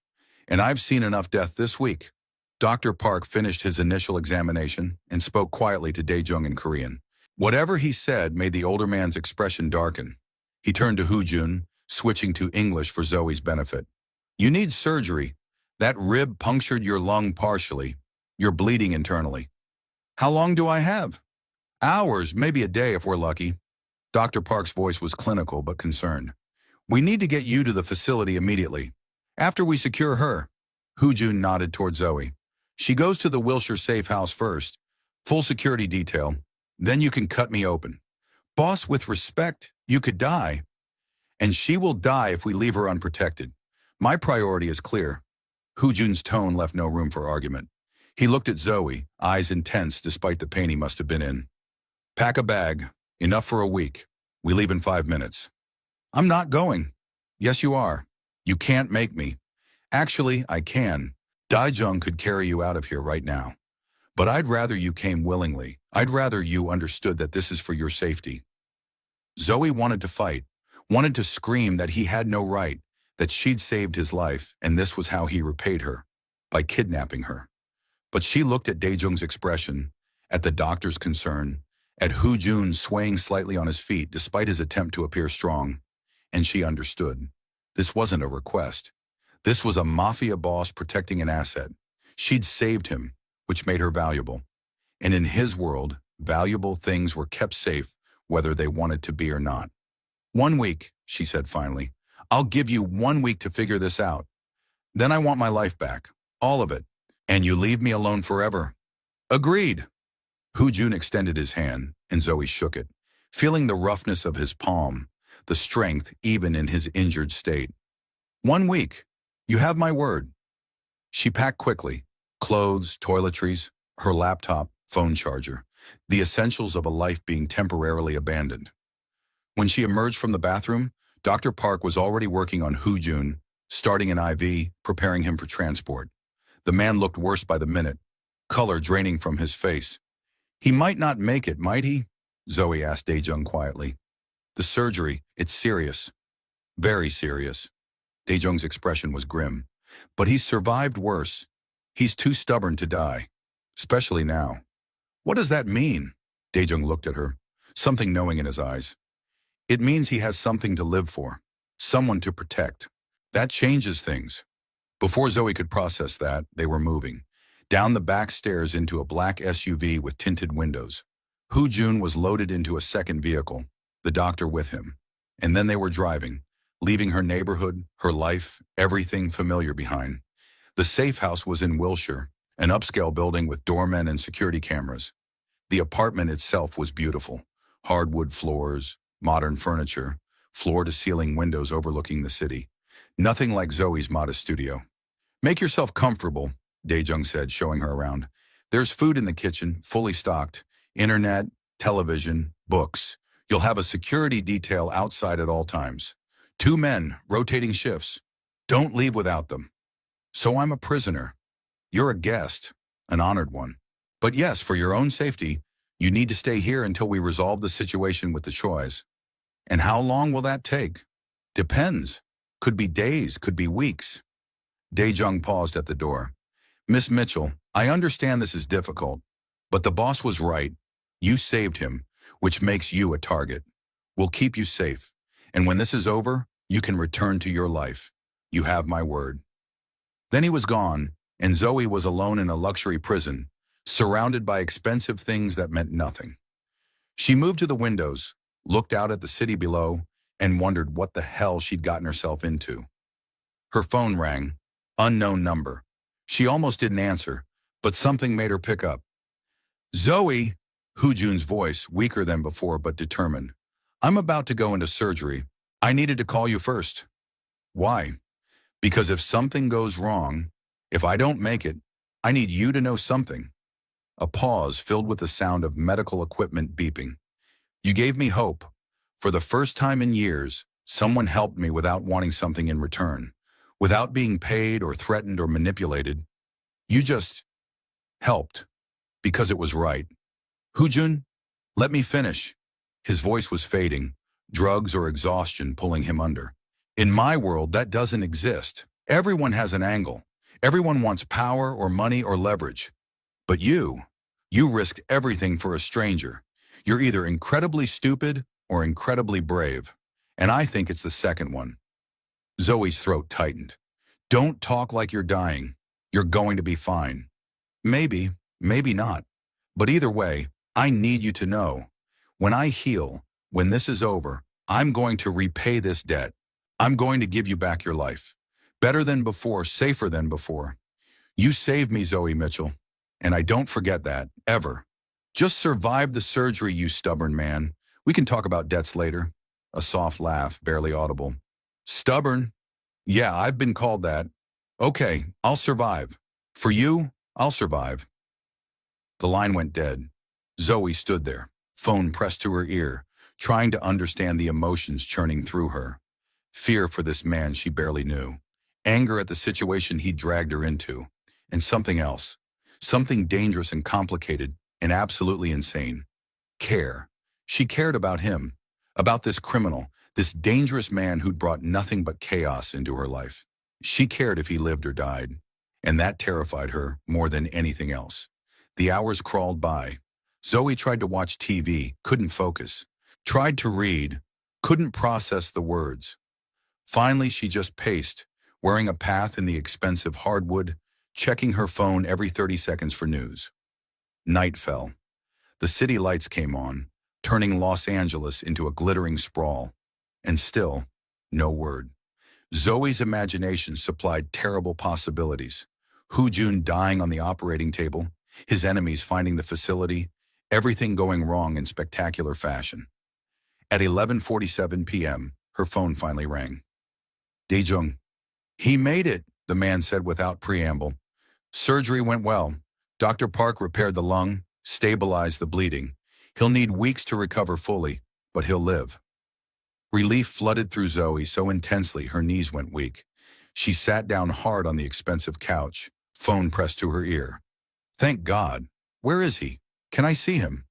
And I've seen enough death this week. Dr. Park finished his initial examination and spoke quietly to Dae-jung in Korean. Whatever he said made the older man's expression darken. He turned to Hoo-jun, switching to English for Zoe's benefit. You need surgery. That rib punctured your lung partially. You're bleeding internally. How long do I have? Hours, maybe a day if we're lucky. Dr. Park's voice was clinical but concerned. We need to get you to the facility immediately. After we secure her. Hoo-jun nodded toward Zoe. She goes to the Wilshire safe house first. Full security detail. Then you can cut me open. Boss, with respect, you could die. And she will die if we leave her unprotected. My priority is clear. Hoo-jun's tone left no room for argument. He looked at Zoe, eyes intense despite the pain he must have been in. Pack a bag. Enough for a week. We leave in 5 minutes. I'm not going. Yes, you are. You can't make me. Actually, I can. Dae-jung could carry you out of here right now. But I'd rather you came willingly. I'd rather you understood that this is for your safety. Zoe wanted to fight, wanted to scream that he had no right, that she'd saved his life, and this was how he repaid her, by kidnapping her. But she looked at Dae-jung's expression, at the doctor's concern, at Hoo-jun swaying slightly on his feet despite his attempt to appear strong, and she understood. This wasn't a request. This was a mafia boss protecting an asset. She'd saved him, which made her valuable. And in his world, valuable things were kept safe, whether they wanted to be or not. 1 week, she said finally. I'll give you 1 week to figure this out. Then I want my life back, all of it, and you leave me alone forever. Agreed. Hoo-jun extended his hand, and Zoe shook it, feeling the roughness of his palm, the strength even in his injured state. 1 week. You have my word. She packed quickly, clothes, toiletries, her laptop, phone charger, the essentials of a life being temporarily abandoned. When she emerged from the bathroom, Dr. Park was already working on Hoo-jun, starting an IV, preparing him for transport. The man looked worse by the minute, color draining from his face. He might not make it, might he? Zoe asked Dae-jung quietly. The surgery, it's serious. Very serious. Dae-jung's expression was grim. But he's survived worse. He's too stubborn to die. Especially now. What does that mean? Dae-jung looked at her, something knowing in his eyes. It means he has something to live for. Someone to protect. That changes things. Before Zoe could process that, they were moving. Down the back stairs into a black SUV with tinted windows. Hoo-jun was loaded into a second vehicle, the doctor with him. And then they were driving, leaving her neighborhood, her life, everything familiar behind. The safe house was in Wilshire, an upscale building with doormen and security cameras. The apartment itself was beautiful. Hardwood floors, modern furniture, floor-to-ceiling windows overlooking the city. Nothing like Zoe's modest studio. Make yourself comfortable, Dae-jung said, showing her around. There's food in the kitchen, fully stocked. Internet, television, books. You'll have a security detail outside at all times. 2 men, rotating shifts. Don't leave without them. So I'm a prisoner. You're a guest, an honored one. But yes, for your own safety, you need to stay here until we resolve the situation with the Choi's. And how long will that take? Depends. Could be days, could be weeks. Dae-jung paused at the door. Miss Mitchell, I understand this is difficult, but the boss was right. You saved him, which makes you a target. We'll keep you safe. And when this is over, you can return to your life. You have my word. Then he was gone, and Zoe was alone in a luxury prison, surrounded by expensive things that meant nothing. She moved to the windows, looked out at the city below, and wondered what the hell she'd gotten herself into. Her phone rang, unknown number. She almost didn't answer, but something made her pick up. Zoe, Hoo-jun's voice, weaker than before but determined. I'm about to go into surgery. I needed to call you first. Why? Because if something goes wrong, if I don't make it, I need you to know something. A pause filled with the sound of medical equipment beeping. You gave me hope. For the first time in years, someone helped me without wanting something in return, without being paid or threatened or manipulated. You just helped because it was right. Hoojun, let me finish. His voice was fading, drugs or exhaustion pulling him under. In my world, that doesn't exist. Everyone has an angle. Everyone wants power or money or leverage. But you risked everything for a stranger. You're either incredibly stupid or incredibly brave. And I think it's the second one. Zoe's throat tightened. Don't talk like you're dying. You're going to be fine. Maybe, maybe not. But either way, I need you to know. When I heal, when this is over, I'm going to repay this debt. I'm going to give you back your life. Better than before, safer than before. You saved me, Zoe Mitchell. And I don't forget that, ever. Just survive the surgery, you stubborn man. We can talk about debts later. A soft laugh, barely audible. Stubborn? Yeah, I've been called that. Okay, I'll survive. For you, I'll survive. The line went dead. Zoe stood there, phone pressed to her ear, trying to understand the emotions churning through her. Fear for this man she barely knew. Anger at the situation he dragged her into. And something else. Something dangerous and complicated and absolutely insane. Care. She cared about him. About this criminal, this dangerous man who'd brought nothing but chaos into her life. She cared if he lived or died. And that terrified her more than anything else. The hours crawled by. Zoe tried to watch TV, couldn't focus. Tried to read, couldn't process the words. Finally, she just paced, wearing a path in the expensive hardwood, checking her phone every 30 seconds for news. Night fell. The city lights came on, turning Los Angeles into a glittering sprawl. And still, no word. Zoe's imagination supplied terrible possibilities. Hoojun dying on the operating table, his enemies finding the facility, everything going wrong in spectacular fashion. At 11:47 p.m., her phone finally rang. Daejung. He made it, the man said without preamble. Surgery went well. Dr. Park repaired the lung, stabilized the bleeding. He'll need weeks to recover fully, but he'll live. Relief flooded through Zoe so intensely her knees went weak. She sat down hard on the expensive couch, phone pressed to her ear. Thank God. Where is he? Can I see him?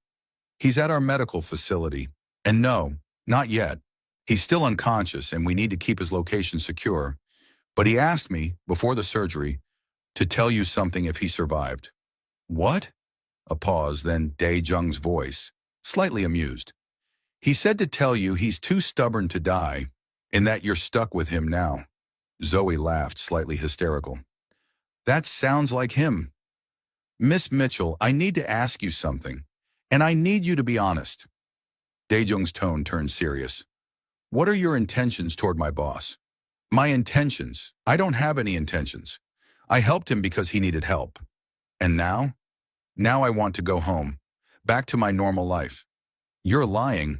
He's at our medical facility. And no, not yet. He's still unconscious and we need to keep his location secure. But he asked me, before the surgery, to tell you something if he survived. What? A pause, then Dae-jung's voice, slightly amused. He said to tell you he's too stubborn to die, and that you're stuck with him now. Zoe laughed, slightly hysterical. That sounds like him. Miss Mitchell, I need to ask you something, and I need you to be honest. Dae-jung's tone turned serious. What are your intentions toward my boss? My intentions? I don't have any intentions. I helped him because he needed help. And now? Now I want to go home, back to my normal life. You're lying.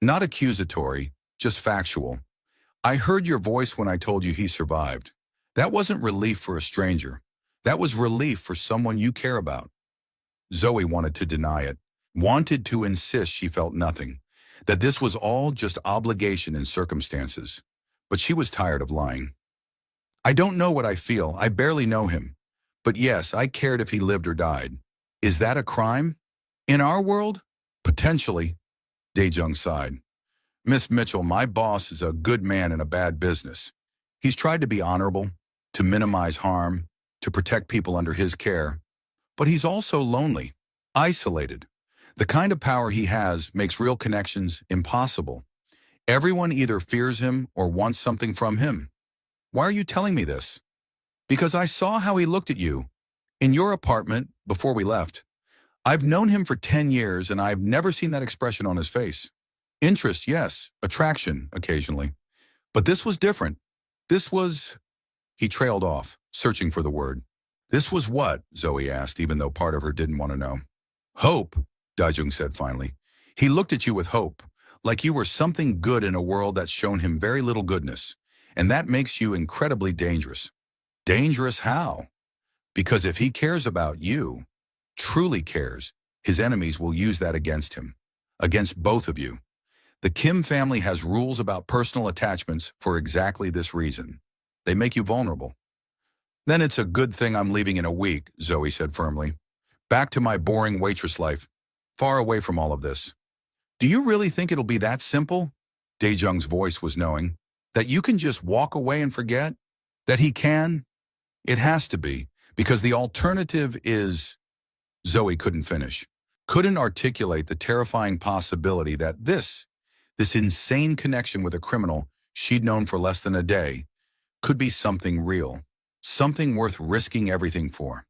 Not accusatory, just factual. I heard your voice when I told you he survived. That wasn't relief for a stranger. That was relief for someone you care about. Zoe wanted to deny it, wanted to insist she felt nothing, that this was all just obligation and circumstances. But she was tired of lying. I don't know what I feel. I barely know him. But yes, I cared if he lived or died. Is that a crime? In our world? Potentially. Dae-jung sighed. Miss Mitchell, my boss is a good man in a bad business. He's tried to be honorable, to minimize harm, to protect people under his care. But he's also lonely, isolated. The kind of power he has makes real connections impossible. Everyone either fears him or wants something from him. Why are you telling me this? Because I saw how he looked at you, in your apartment, before we left. I've known him for 10 years and I've never seen that expression on his face. Interest, yes. Attraction, occasionally. But this was different. This was... He trailed off, searching for the word. This was what? Zoe asked, even though part of her didn't want to know. Hope, Dae-jung said finally. He looked at you with hope, like you were something good in a world that's shown him very little goodness. And that makes you incredibly dangerous. Dangerous how? Because if he cares about you, truly cares, his enemies will use that against him. Against both of you. The Kim family has rules about personal attachments for exactly this reason. They make you vulnerable. Then it's a good thing I'm leaving in a week, Zoe said firmly. Back to my boring waitress life, far away from all of this. Do you really think it'll be that simple? Daejung's voice was knowing. That you can just walk away and forget? That he can? It has to be, because the alternative is… Zoe couldn't finish. Couldn't articulate the terrifying possibility that this insane connection with a criminal she'd known for less than a day, could be something real, something worth risking everything for.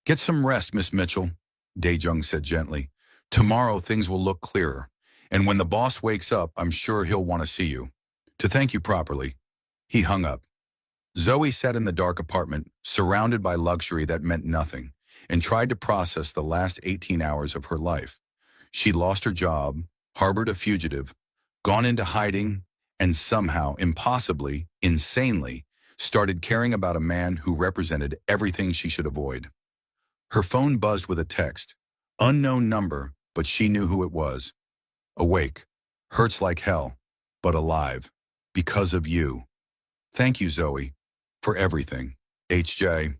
Get some rest, Miss Mitchell, Daejung said gently. Tomorrow things will look clearer, and when the boss wakes up, I'm sure he'll want to see you. To thank you properly. He hung up. Zoe sat in the dark apartment, surrounded by luxury that meant nothing, and tried to process the last 18 hours of her life. She'd lost her job, harbored a fugitive, gone into hiding, and somehow, impossibly, insanely, started caring about a man who represented everything she should avoid. Her phone buzzed with a text. Unknown number, but she knew who it was. Awake. Hurts like hell, but alive. Because of you. Thank you, Zoe. For everything. HJ.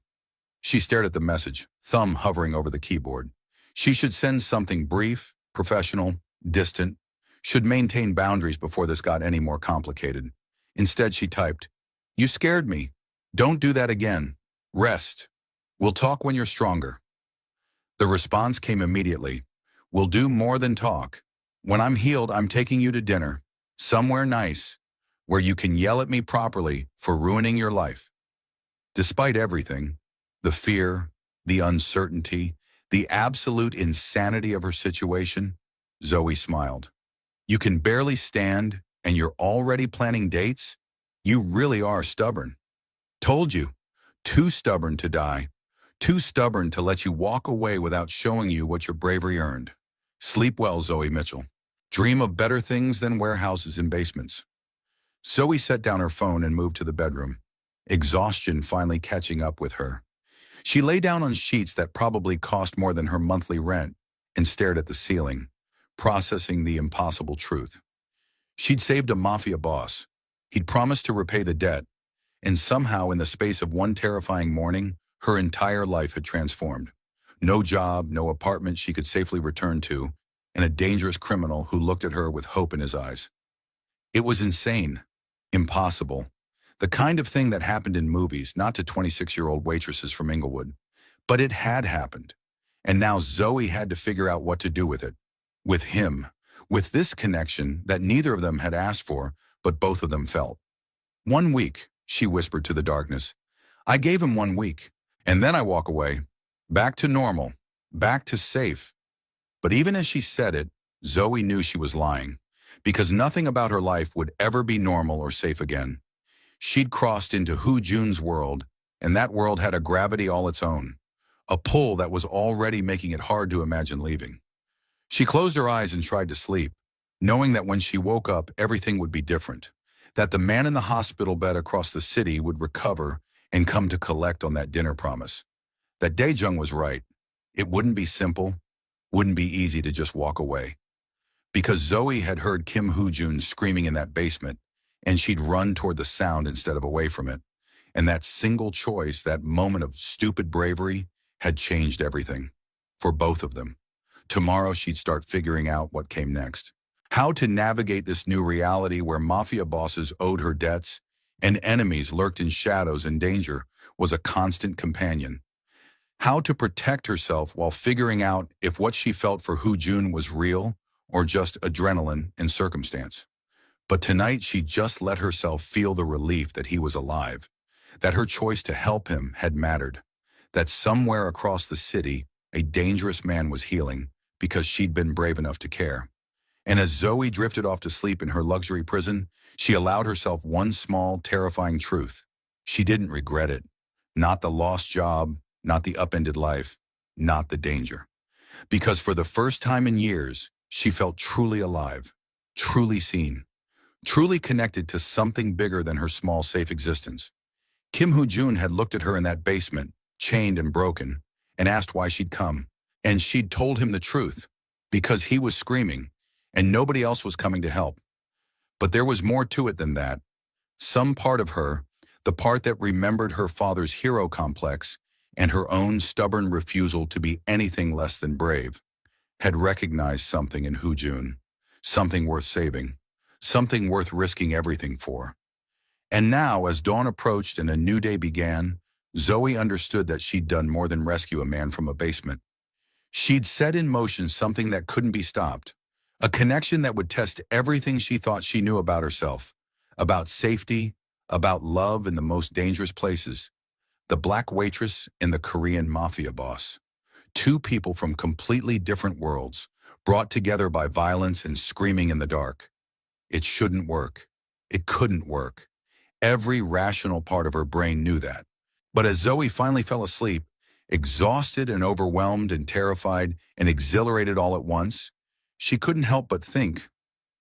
She stared at the message, thumb hovering over the keyboard. She should send something brief, professional, distant, should maintain boundaries before this got any more complicated. Instead, she typed, You scared me. Don't do that again. Rest. We'll talk when you're stronger. The response came immediately. We'll do more than talk. When I'm healed, I'm taking you to dinner. Somewhere nice, where you can yell at me properly for ruining your life. Despite everything, the fear, the uncertainty, the absolute insanity of her situation, Zoe smiled. You can barely stand, and you're already planning dates? You really are stubborn. Told you. Too stubborn to die. Too stubborn to let you walk away without showing you what your bravery earned. Sleep well, Zoe Mitchell. Dream of better things than warehouses and basements. Zoe set down her phone and moved to the bedroom, exhaustion finally catching up with her. She lay down on sheets that probably cost more than her monthly rent and stared at the ceiling, processing the impossible truth. She'd saved a Mafia boss. He'd promised to repay the debt, and somehow in the space of one terrifying morning, her entire life had transformed. No job, no apartment she could safely return to, and a dangerous criminal who looked at her with hope in his eyes. It was insane, impossible, the kind of thing that happened in movies, not to 26-year-old waitresses from Inglewood. But it had happened, and now Zoe had to figure out what to do with it. With him, with this connection that neither of them had asked for, but both of them felt. 1 week, she whispered to the darkness. I gave him 1 week. And then I walk away, back to normal, back to safe. But even as she said it, Zoe knew she was lying, because nothing about her life would ever be normal or safe again. She'd crossed into Hoo Jun's world, and that world had a gravity all its own, a pull that was already making it hard to imagine leaving. She closed her eyes and tried to sleep, knowing that when she woke up, everything would be different, that the man in the hospital bed across the city would recover and come to collect on that dinner promise. That Daejung was right. It wouldn't be simple, wouldn't be easy to just walk away. Because Zoe had heard Kim Hoo Jun screaming in that basement, and she'd run toward the sound instead of away from it. And that single choice, that moment of stupid bravery, had changed everything. For both of them. Tomorrow she'd start figuring out what came next. How to navigate this new reality where Mafia bosses owed her debts, and enemies lurked in shadows, and danger was a constant companion. How to protect herself while figuring out if what she felt for Hoo Jun was real or just adrenaline and circumstance. But tonight she just let herself feel the relief that he was alive, that her choice to help him had mattered, that somewhere across the city a dangerous man was healing because she'd been brave enough to care. And as Zoe drifted off to sleep in her luxury prison, she allowed herself one small, terrifying truth. She didn't regret it. Not the lost job, not the upended life, not the danger. Because for the first time in years, she felt truly alive, truly seen, truly connected to something bigger than her small, safe existence. Kim Hoo Jun had looked at her in that basement, chained and broken, and asked why she'd come. And she'd told him the truth, because he was screaming, and nobody else was coming to help. But there was more to it than that. Some part of her, the part that remembered her father's hero complex and her own stubborn refusal to be anything less than brave, had recognized something in Jun, something worth saving, something worth risking everything for. And now, as dawn approached and a new day began, Zoe understood that she'd done more than rescue a man from a basement. She'd set in motion something that couldn't be stopped, a connection that would test everything she thought she knew about herself, about safety, about love in the most dangerous places. The black waitress and the Korean Mafia boss. Two people from completely different worlds, brought together by violence and screaming in the dark. It shouldn't work. It couldn't work. Every rational part of her brain knew that. But as Zoe finally fell asleep, exhausted and overwhelmed and terrified and exhilarated all at once, she couldn't help but think,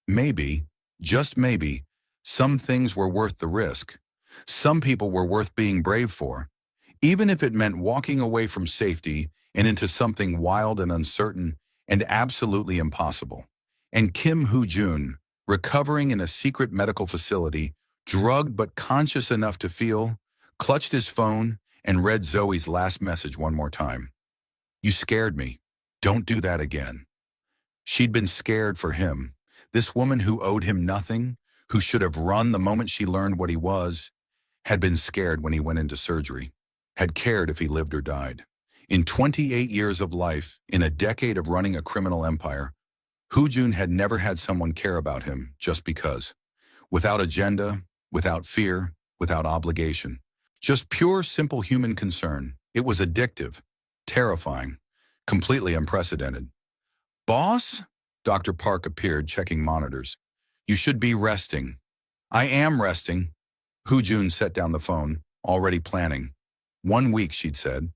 maybe, just maybe, some things were worth the risk. Some people were worth being brave for, even if it meant walking away from safety and into something wild and uncertain and absolutely impossible. And Kim Jun, recovering in a secret medical facility, drugged but conscious enough to feel, clutched his phone and read Zoe's last message one more time. "You scared me. Don't do that again." She'd been scared for him, this woman who owed him nothing, who should have run the moment she learned what he was, had been scared when he went into surgery, had cared if he lived or died. In 28 years of life, in a decade of running a criminal empire, Jun had never had someone care about him just because. Without agenda, without fear, without obligation. Just pure, simple human concern. It was addictive, terrifying, completely unprecedented. "Boss?" Dr. Park appeared, checking monitors. "You should be resting." "I am resting." Jun set down the phone, already planning. 1 week, she'd said.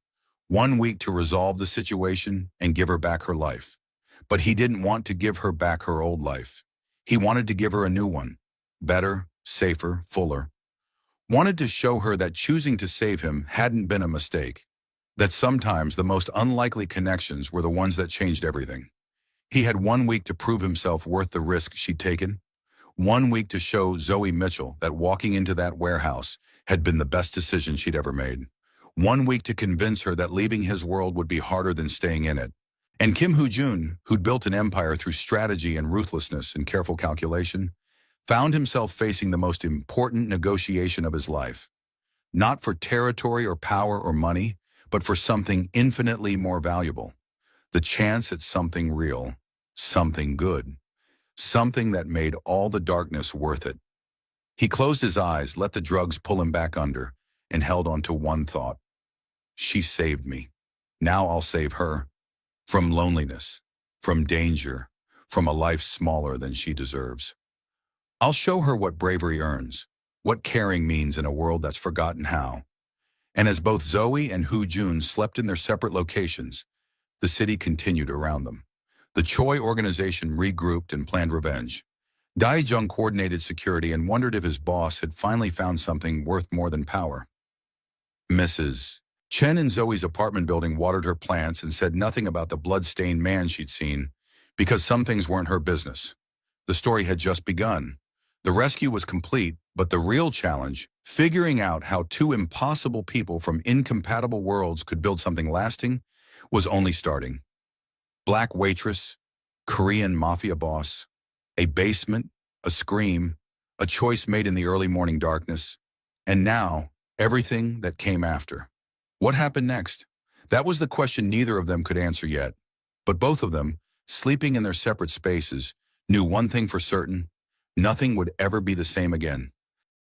1 week to resolve the situation and give her back her life. But he didn't want to give her back her old life. He wanted to give her a new one. Better, safer, fuller. Wanted to show her that choosing to save him hadn't been a mistake. That sometimes the most unlikely connections were the ones that changed everything. He had 1 week to prove himself worth the risk she'd taken. 1 week to show Zoe Mitchell that walking into that warehouse had been the best decision she'd ever made. 1 week to convince her that leaving his world would be harder than staying in it. And Kim Jun, who'd built an empire through strategy and ruthlessness and careful calculation, found himself facing the most important negotiation of his life. Not for territory or power or money, but for something infinitely more valuable. The chance at something real, something good, something that made all the darkness worth it. He closed his eyes, let the drugs pull him back under, and held on to one thought. She saved me. Now I'll save her. From loneliness, from danger, from a life smaller than she deserves. I'll show her what bravery earns, what caring means in a world that's forgotten how. And as both Zoe and Jun slept in their separate locations, the city continued around them. The Choi organization regrouped and planned revenge. Dae-jung coordinated security and wondered if his boss had finally found something worth more than power. Mrs. Chen in Zoe's apartment building watered her plants and said nothing about the blood-stained man she'd seen, because some things weren't her business. The story had just begun. The rescue was complete, but the real challenge, figuring out how two impossible people from incompatible worlds could build something lasting, was only starting. Black waitress, Korean mafia boss, a basement, a scream, a choice made in the early morning darkness, and now, everything that came after. What happened next? That was the question neither of them could answer yet. But both of them, sleeping in their separate spaces, knew one thing for certain: nothing would ever be the same again.